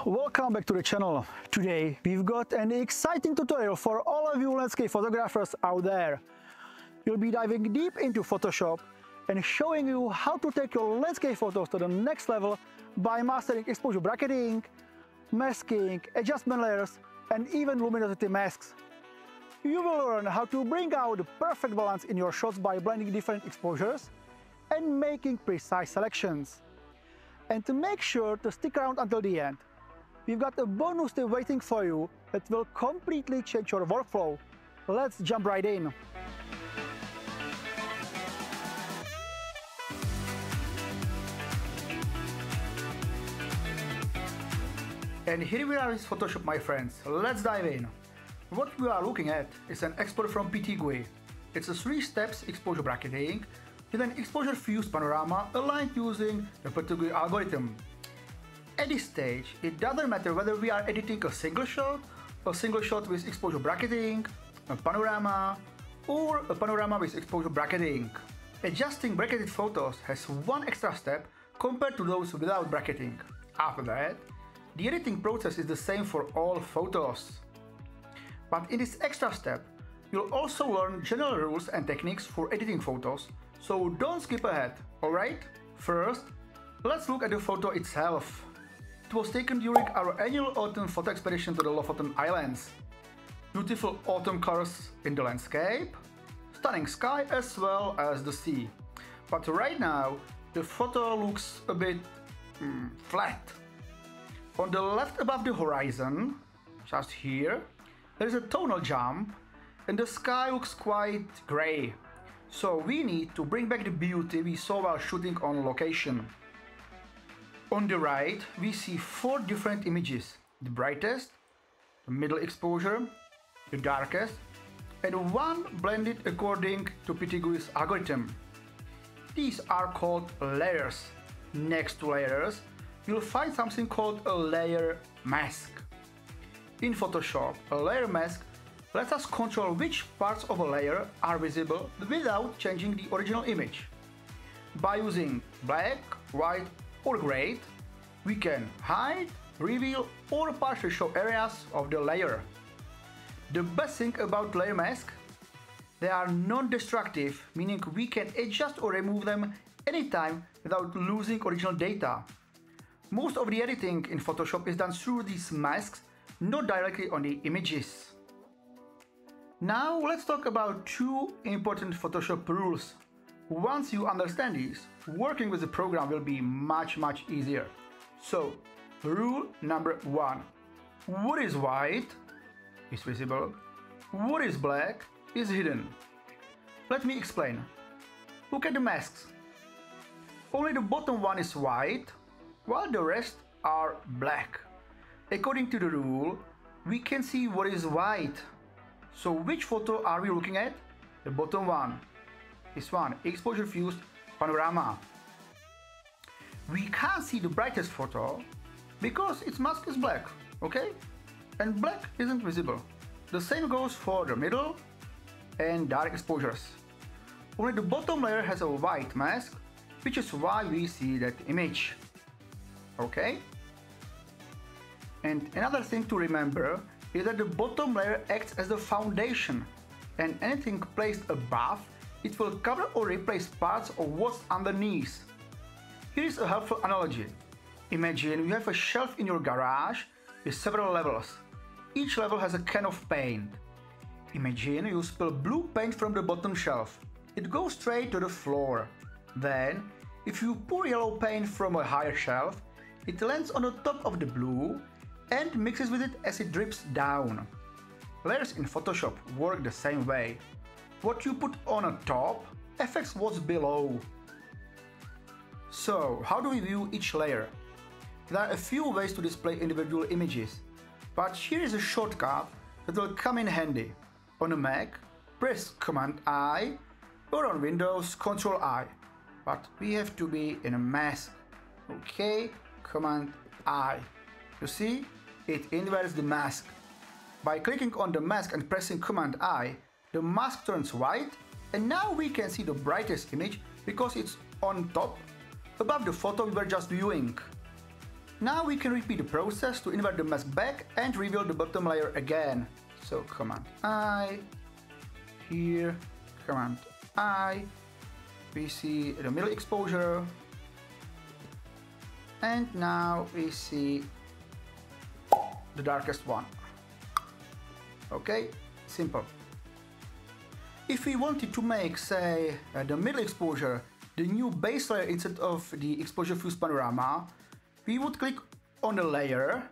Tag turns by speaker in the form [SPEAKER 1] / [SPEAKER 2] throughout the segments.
[SPEAKER 1] Welcome back to the channel. Today we've got an exciting tutorial for all of you landscape photographers out there. We'll be diving deep into Photoshop and showing you how to take your landscape photos to the next level by mastering exposure bracketing, masking, adjustment layers and even luminosity masks. You will learn how to bring out the perfect balance in your shots by blending different exposures and making precise selections. And to make sure to stick around until the end, we've got a bonus tip waiting for you that will completely change your workflow. Let's jump right in. And here we are with Photoshop, my friends. Let's dive in. What we are looking at is an export from PTGui. It's a 3 steps exposure bracketing with an exposure fused panorama aligned using the PTGui algorithm. At this stage, it doesn't matter whether we are editing a single shot with exposure bracketing, a panorama, or a panorama with exposure bracketing. Adjusting bracketed photos has one extra step compared to those without bracketing. After that, the editing process is the same for all photos. But in this extra step, you'll also learn general rules and techniques for editing photos, so don't skip ahead, alright? First, let's look at the photo itself. It was taken during our annual autumn photo expedition to the Lofoten Islands. Beautiful autumn colors in the landscape, stunning sky as well as the sea. But right now, the photo looks a bit flat. On the left above the horizon, just here, there is a tonal jump and the sky looks quite grey. So we need to bring back the beauty we saw while shooting on location. On the right, we see 4 different images: the brightest, the middle exposure, the darkest, and one blended according to PTGui's algorithm. These are called layers. Next to layers, you'll find something called a layer mask. In Photoshop, a layer mask lets us control which parts of a layer are visible without changing the original image. By using black, white or gray, we can hide, reveal or partially show areas of the layer. The best thing about layer mask, they are non-destructive, meaning we can adjust or remove them anytime without losing original data. Most of the editing in Photoshop is done through these masks, not directly on the images. Now let's talk about 2 important Photoshop rules. Once you understand these, working with the program will be much easier. So, rule number 1. What is white is visible, what is black is hidden. Let me explain. Look at the masks. Only the bottom one is white, while the rest are black. According to the rule, we can see what is white. So which photo are we looking at? The bottom one. This one, exposure fused panorama. We can't see the brightest photo because its mask is black, okay? And black isn't visible. The same goes for the middle and dark exposures. Only the bottom layer has a white mask, which is why we see that image. Okay? And another thing to remember is that the bottom layer acts as the foundation, and anything placed above it will cover or replace parts of what's underneath. Here is a helpful analogy. Imagine you have a shelf in your garage with several levels. Each level has a can of paint. Imagine you spill blue paint from the bottom shelf. It goes straight to the floor. Then, if you pour yellow paint from a higher shelf, it lands on the top of the blue and mixes with it as it drips down. Layers in Photoshop work the same way. What you put on a top affects what's below. So, how do we view each layer? There are a few ways to display individual images, but here is a shortcut that will come in handy. On a Mac, press Command-I, or on Windows, Control-I. But we have to be in a mask. Okay, Command-I. You see? It inverts the mask. By clicking on the mask and pressing Command-I, the mask turns white, and now we can see the brightest image because it's on top, above the photo we were just viewing. Now we can repeat the process to invert the mask back and reveal the bottom layer again. So Command I, here, Command I, we see the middle exposure, and now we see the darkest one. Okay, simple. If we wanted to make, say, the middle exposure the new base layer instead of the exposure fuse panorama, we would click on the layer,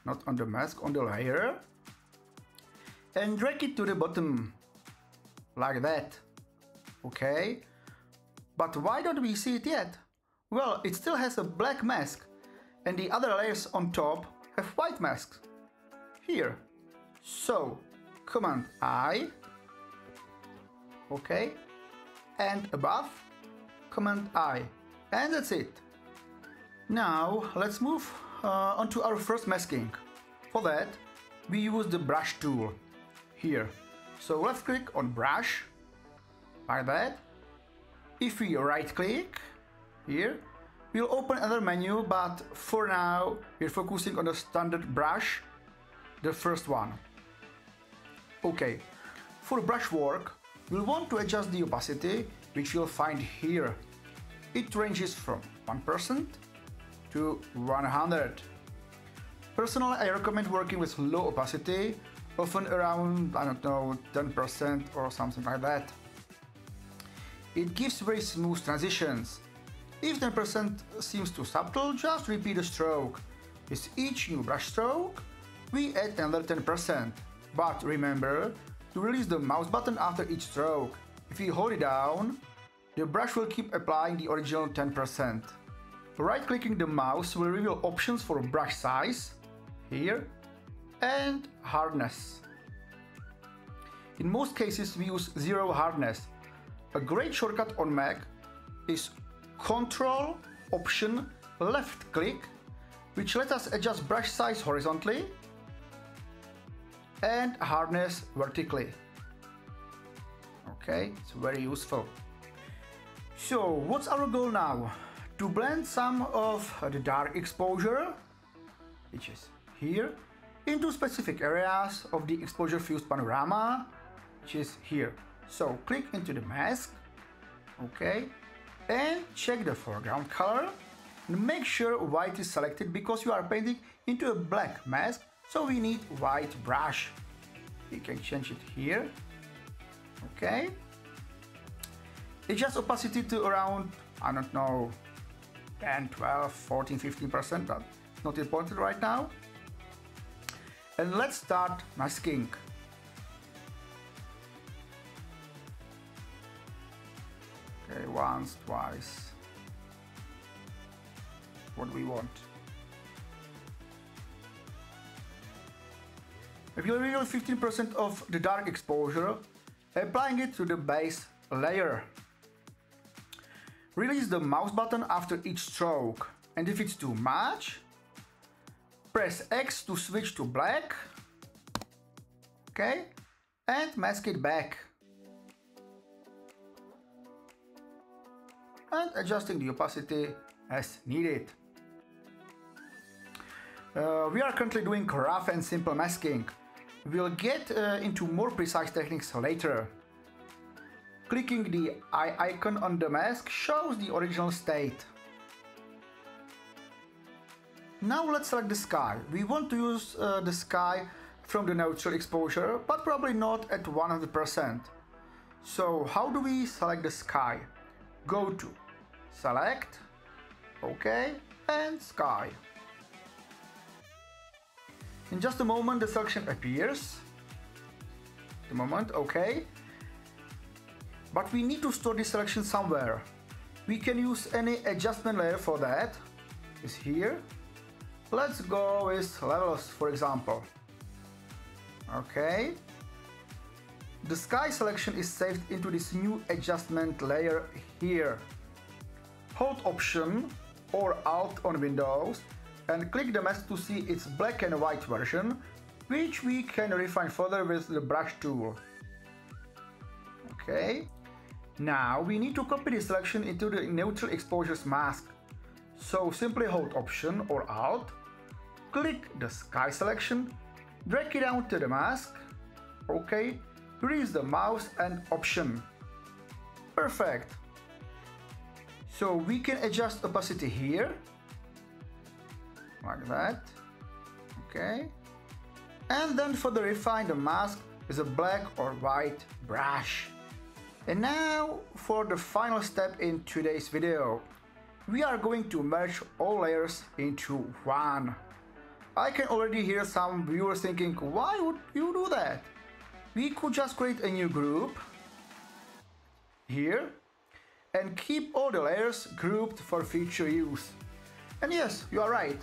[SPEAKER 1] not on the mask, on the layer, and drag it to the bottom, like that. Okay, but why don't we see it yet? Well, it still has a black mask, and the other layers on top have white masks. Here. So, Command I, okay, and above, Command I, and that's it. Now, let's move on to our first masking. For that, we use the brush tool, here. So left click on brush, like that. If we right click, here, we'll open another menu, but for now, we're focusing on the standard brush, the first one. Okay, for brush work, we'll want to adjust the opacity, which you'll find here. It ranges from 1% to 100. Personally, I recommend working with low opacity, often around, I don't know, 10% or something like that. It gives very smooth transitions. If 10% seems too subtle, just repeat the stroke. With each new brush stroke, we add another 10%. But remember to release the mouse button after each stroke. If you hold it down, the brush will keep applying the original 10%. Right-clicking the mouse will reveal options for brush size, here, and hardness. In most cases we use 0 hardness. A great shortcut on Mac is Ctrl Option left click, which lets us adjust brush size horizontally and hardness vertically. Okay, it's very useful. So what's our goal now? To blend some of the dark exposure, which is here, into specific areas of the exposure fused panorama, which is here. So click into the mask, okay, and check the foreground color and make sure white is selected because you are painting into a black mask, so we need white brush. We can change it here, okay. Adjust opacity to around, I don't know, 10, 12, 14, 15%, but it's not important right now. And let's start masking. Okay, once, twice. What do we want? If you reveal 15% of the dark exposure, applying it to the base layer. Release the mouse button after each stroke, and if it's too much, press X to switch to black, okay, and mask it back. And adjusting the opacity as needed. We are currently doing rough and simple masking. We'll get into more precise techniques later. Clicking the eye icon on the mask shows the original state. Now let's select the sky. We want to use the sky from the neutral exposure, but probably not at 100%. So how do we select the sky? Go to Select, OK, and Sky. In just a moment the selection appears. The moment, OK. But we need to store this selection somewhere. We can use any adjustment layer for that. It's here. Let's go with levels, for example. OK. The sky selection is saved into this new adjustment layer here. Hold Option or Alt on Windows and click the mask to see its black and white version, which we can refine further with the brush tool. Okay. Now we need to copy the selection into the neutral exposures mask. So simply hold Option or Alt, click the sky selection, drag it down to the mask, OK, release the mouse and Option. Perfect. So we can adjust opacity here, like that, OK. And then for the refine the mask is a black or white brush. And now for the final step in today's video. We are going to merge all layers into one. I can already hear some viewers thinking, why would you do that? We could just create a new group here and keep all the layers grouped for future use. And yes, you are right.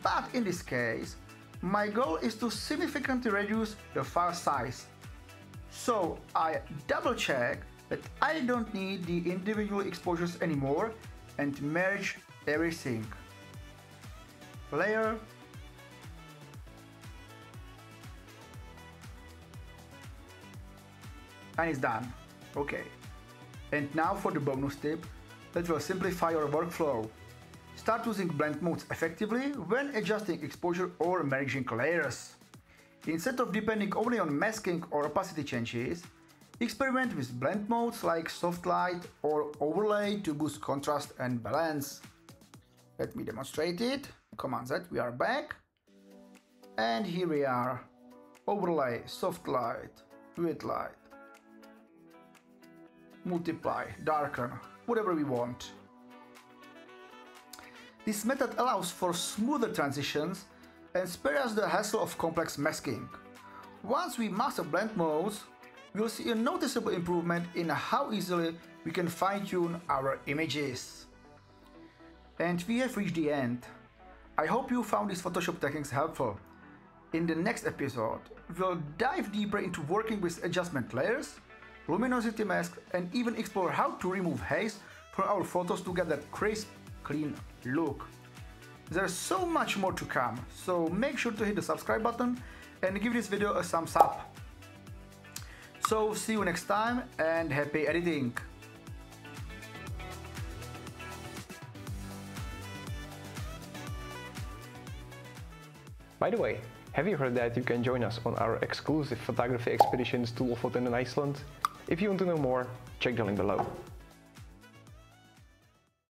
[SPEAKER 1] But in this case, my goal is to significantly reduce the file size. So I double check that I don't need the individual exposures anymore and merge everything. Layer. And it's done. Okay. And now for the bonus tip that will simplify your workflow. Start using blend modes effectively when adjusting exposure or merging layers. Instead of depending only on masking or opacity changes, experiment with blend modes like soft light or overlay to boost contrast and balance. Let me demonstrate it. Command Z, we are back. And here we are. Overlay, soft light, with light. Multiply, darken, whatever we want. This method allows for smoother transitions and spares us the hassle of complex masking. Once we master blend modes, we'll see a noticeable improvement in how easily we can fine-tune our images. And we have reached the end. I hope you found these Photoshop techniques helpful. In the next episode, we'll dive deeper into working with adjustment layers, luminosity masks, and even explore how to remove haze from our photos to get that crisp, clean look. There's so much more to come, so make sure to hit the subscribe button and give this video a thumbs up. So see you next time and happy editing!
[SPEAKER 2] By the way, have you heard that you can join us on our exclusive photography expeditions to Lofoten and Iceland? If you want to know more, check the link below.